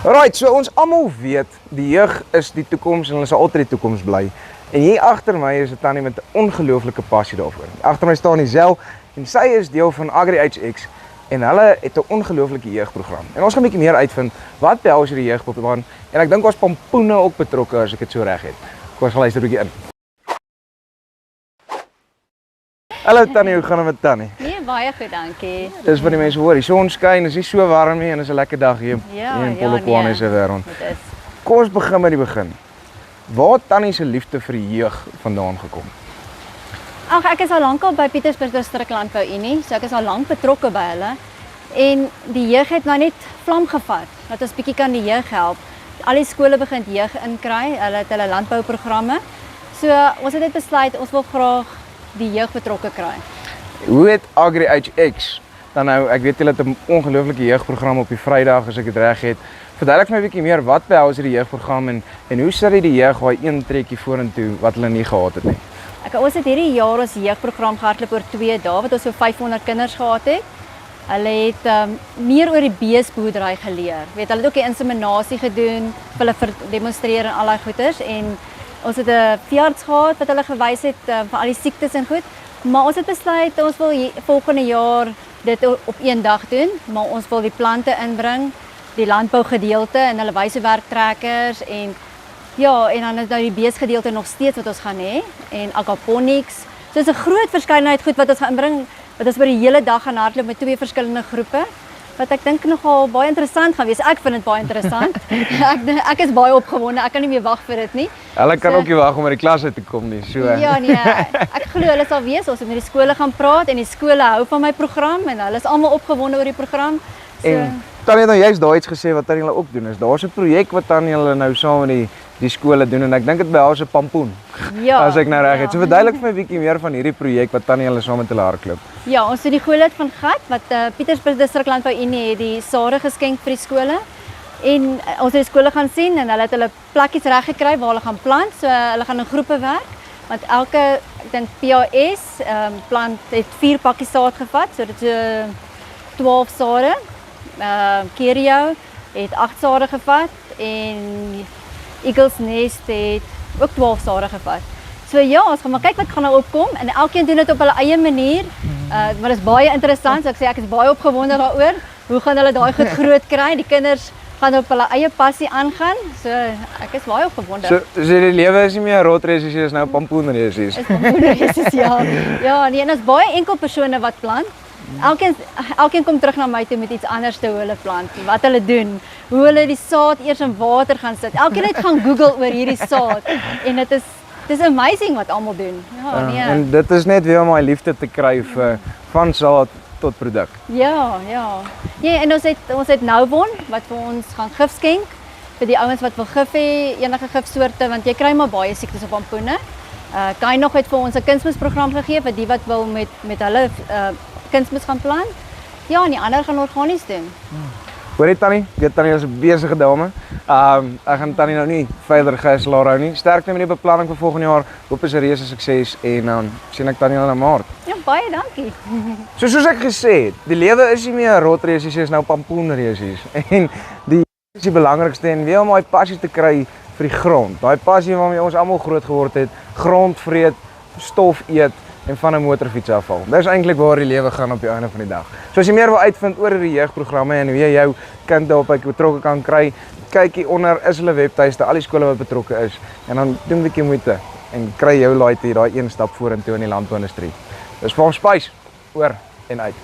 Right, so ons almal weet, die jeug is die toekoms en hulle sal altyd die toekoms bly. En hier agter my is 'n tannie met 'n ongelooflike passie daarvoor. Agter my staan Isel en sy is deel van AgriHX en hulle het 'n ongelooflike jeugprogram. En ons gaan 'n bietjie meer uitvind wat behels hierdie jeugprogram en ek dink ons pampoene ook betrokke as ek dit so reg het. Kom ons gaan luister 'n bietjie in. Hallo Tannie, hoe gaan dit met Tannie? Nee, baie goed, dankie. Dis wat die mense hoor, die son skyn, is nie so warm nie en is 'n lekker dag hier in Polokwane se wêreld. Dit is. Kom ons begin met die begin. Waar het Tannie se liefde vir die jeug vandaan gekom? Ag, ek is al lank al by Pietersburg Distrik Landbou Unie, so ek is al lank betrokke by hulle. En die jeug het nou net vlam gevat, dat ons bietjie kan die jeug help. Al die skole begin jeug inkry, hulle het hulle landbouprogramme. So ons het net besluit ons wil graag die jeug betrokke kry. Hoe het AgriHX dan nou, ek weet julle het 'n ongelooflike jeugprogram op die Vrydag as ek dit reg het. Verduidelik my 'n bietjie meer, wat behels hierdie jeugprogram en hoe sit dit die jeug daai een trekkie vorentoe wat hulle nie gehad het nie? Ons het hierdie jaar ons jeugprogram gehardloop oor 2 dae wat ons so 500 kinders gehad het. Hulle het meer oor die beesboerdery geleer. Weet, hulle het ook die inseminasie gedoen, hulle demonstreer en al daai goeters en ons het 'n veearts gehad wat hulle gewys het van al die siektes en goed. Maar ons het besluit ons wil volgende jaar dit op een dag doen, maar ons wil die plante inbring, die landbougedeelte en hulle wysewerktrekkers en ja, en dan is nou die beesgedeelte nog steeds wat ons gaan hê en aquaponics. So dis 'n groot verskeidenheid goed wat ons gaan inbring wat ons by die hele dag gaan hardloop met 2 verskillende groepe. Wat ek dink nogal baie interessant gaan wees. Ek vind dit baie interessant. ek is baie opgewonde. Ek kan nie meer wag vir dit nie. Hulle kan ook nie wag om by die klas uit te kom nie. So. Ja nee, ek glo hulle sal wees. Ons het met die skole gaan praat en die skole hou van my program en hulle is almal opgewonde oor die program. So, en Tannie het nou juist daai iets gesê wat Tannie hulle ook doen. Is daar's 'n projek wat Tannie hulle nou saam met die skole doen en ek dink dit behels 'n pampoen. Ja. As ek nou reg het. So verduidelik vir my 'n bietjie meer van hierdie projek wat Tannie hulle saam met hulle hardloop. Ja, ons het die Goelit van Gat wat Pietersburg Distrik Landbou Unie het die sade geskenk vir die skole. En ons het die skole gaan sien en hulle het hulle plekkies reg gekry waar hulle gaan plant. So hulle gaan in groepe werk want elke ek dink PAS plant het 4 pakkies saad gevat, so dit is 12 sade. Kerio het 8 sade gevat en Eagles Nest het ook 12 sade gevat. So ja, ons gaan maar kyk wat gaan nou opkom en elkeen doen dit op hulle eie manier. Maar dit is baie interessant, so ek is baie opgewonde daaroor. Hoe gaan hulle daai goed groot kry? Die kinders gaan op hulle eie passie aangaan. So ek is baie opgewonde. So die lewe is nie meer rotresies, is nou pampoenresies. Is pampoenresies ja. Ja, nee, en ons baie enkel persone wat plant. Elkeen kom terug na my toe met iets anders te hoe hulle plant, wat hulle doen, hoe hulle die saad eers in water gaan sit. Elkeen het gaan Google oor hierdie saad en dit is amazing wat almal doen. Ja, nee. En dit is net weer om my liefde te kry vir van saad tot produk. Ja. Ja, en ons het Novon wat vir ons gaan gif skenk vir die ouens wat wil gif hê, enige gifsoorte want jy kry maar baie siektes op pampoene. Kai nog het vir ons 'n kunsmisprogram gegee vir die wat wil met hulle kunsmis gaan plant. Ja, en die ander gaan organies doen. Hoor jy Tannie? Weet Tannie is 'n besige dame. Ek gaan Tannie nou nie verder geslaar hou nie. Sterkte met die beplanning vir volgende jaar. Hoop is 'n reuse sukses en dan sien ek Tannie in Maart. Ja, baie dankie. Soos ek gesê het, die lewe is nie meer rotresies, is nou pampoenresies. En die is die belangrikste en weer om daai passie te kry vir die grond. Daai passie waarmee ons almal groot geword het, grond vreet, stof eet en van 'n motorfiets afval. Dis eintlik waar die lewe gaan op die einde van die dag. So as jy meer wil uitvind oor die jeugprogramme en hoe jy jou kind daarop betrokke kan kry, kyk hier onder is hulle webtuiste, al die skole wat betrokke is en dan doen 'n bietjie moeite en kry jou laaitie daai een stap vorentoe in die landbouindustrie. Dis Farm Spice oor en uit.